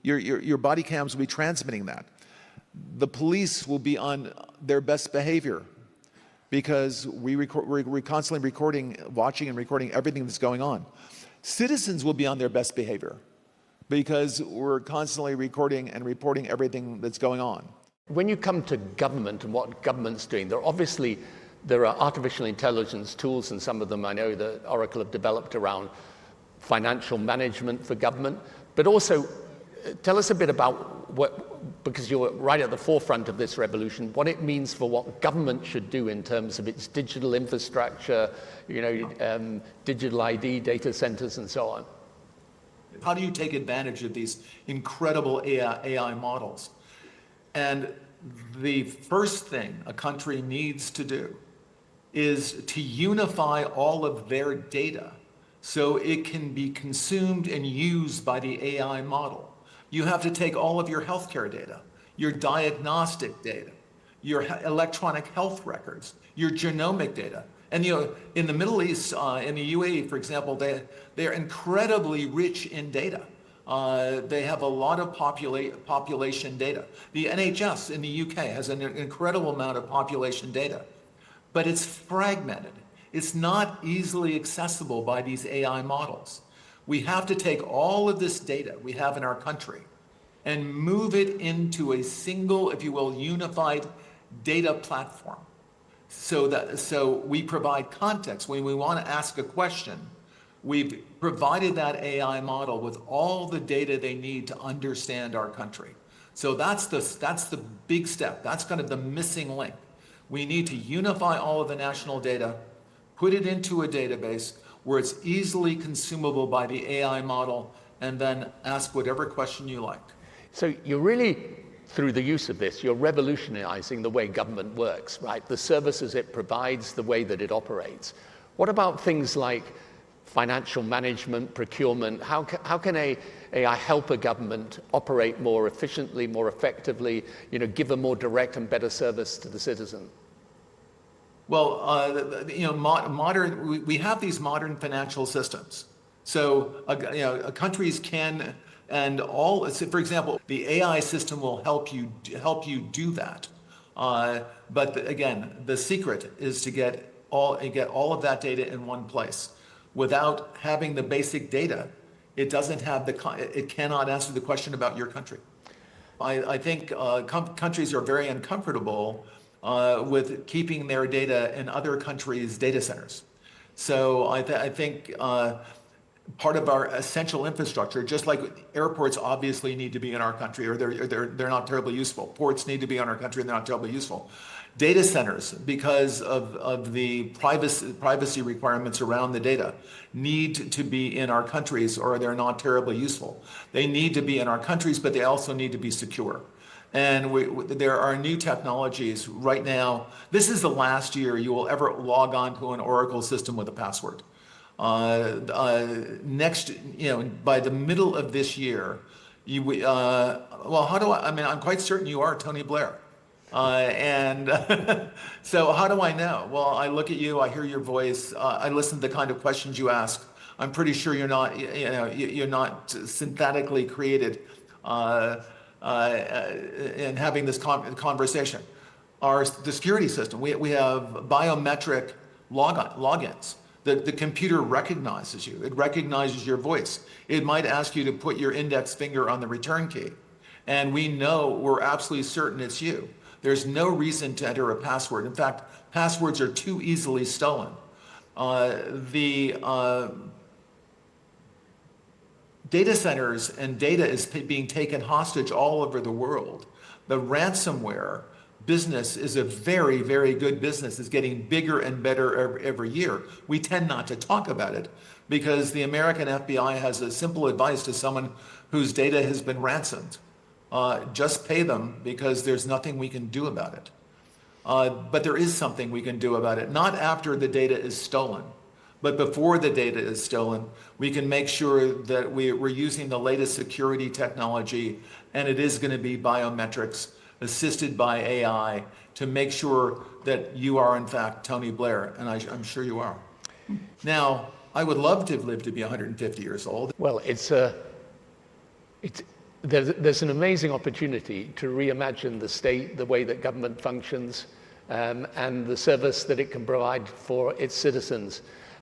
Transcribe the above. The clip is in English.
Your body cams will be transmitting that. The police will be on their best behavior because we're constantly recording, watching and recording everything that's going on. Citizens will be on their best behavior because we're constantly recording and reporting everything that's going on. When you come to government and what government's doing, there are artificial intelligence tools, and some of them I know that Oracle have developed around financial management for government, but also tell us a bit about because you're right at the forefront of this revolution, what it means for what government should do in terms of its digital infrastructure, digital ID, data centers, and so on. How do you take advantage of these incredible AI models? And the first thing a country needs to do is to unify all of their data so it can be consumed and used by the AI model. You have to take all of your healthcare data, your diagnostic data, your electronic health records, your genomic data. And in the Middle East, in the UAE, for example, they're incredibly rich in data. They have a lot of population data. The NHS in the UK has an incredible amount of population data, but it's fragmented. It's not easily accessible by these AI models. We have to take all of this data we have in our country and move it into a single, if you will, unified data platform. So we provide context. When we want to ask a question, we've provided that AI model with all the data they need to understand our country. So that's the big step. That's kind of the missing link. We need to unify all of the national data, put it into a database where it's easily consumable by the AI model, and then ask whatever question you like. So you're really, through the use of this, you're revolutionizing the way government works, right? The services it provides, the way that it operates. What about things like financial management, procurement? How can AI help a government operate more efficiently, more effectively, give a more direct and better service to the citizen? Well, we have these modern financial systems. So, countries can, and all. For example, the AI system will help you do that. But again, the secret is to get all of that data in one place. Without having the basic data, it cannot answer the question about your country. I think countries are very uncomfortable with keeping their data in other countries' data centers. So I think part of our essential infrastructure, just like airports obviously need to be in our country, or they're not terribly useful. Ports need to be in our country, and they're not terribly useful. Data centers, because of the privacy requirements around the data, need to be in our countries, or they're not terribly useful. They need to be in our countries, but they also need to be secure. And there are new technologies right now. This is the last year you will ever log on to an Oracle system with a password. Next, by the middle of this year, I'm quite certain you are Tony Blair. So how do I know? Well, I look at you, I hear your voice, I listen to the kind of questions you ask. I'm pretty sure you're not synthetically created in having this conversation. The security system, we have biometric logins. The computer recognizes you. It recognizes your voice. It might ask you to put your index finger on the return key. And we're absolutely certain it's you. There's no reason to enter a password. In fact, passwords are too easily stolen. The data centers and data is being taken hostage all over the world. The ransomware business is a very, very good business. It's getting bigger and better every year. We tend not to talk about it because the American FBI has a simple advice to someone whose data has been ransomed. Just pay them because there's nothing we can do about it. But there is something we can do about it, not after the data is stolen, but before the data is stolen. We can make sure that we're using the latest security technology, and it is going to be biometrics assisted by AI to make sure that you are in fact Tony Blair, and I'm sure you are. Now, I would love to have lived to be 150 years old. Well, there's an amazing opportunity to reimagine the state, the way that government functions, and the service that it can provide for its citizens.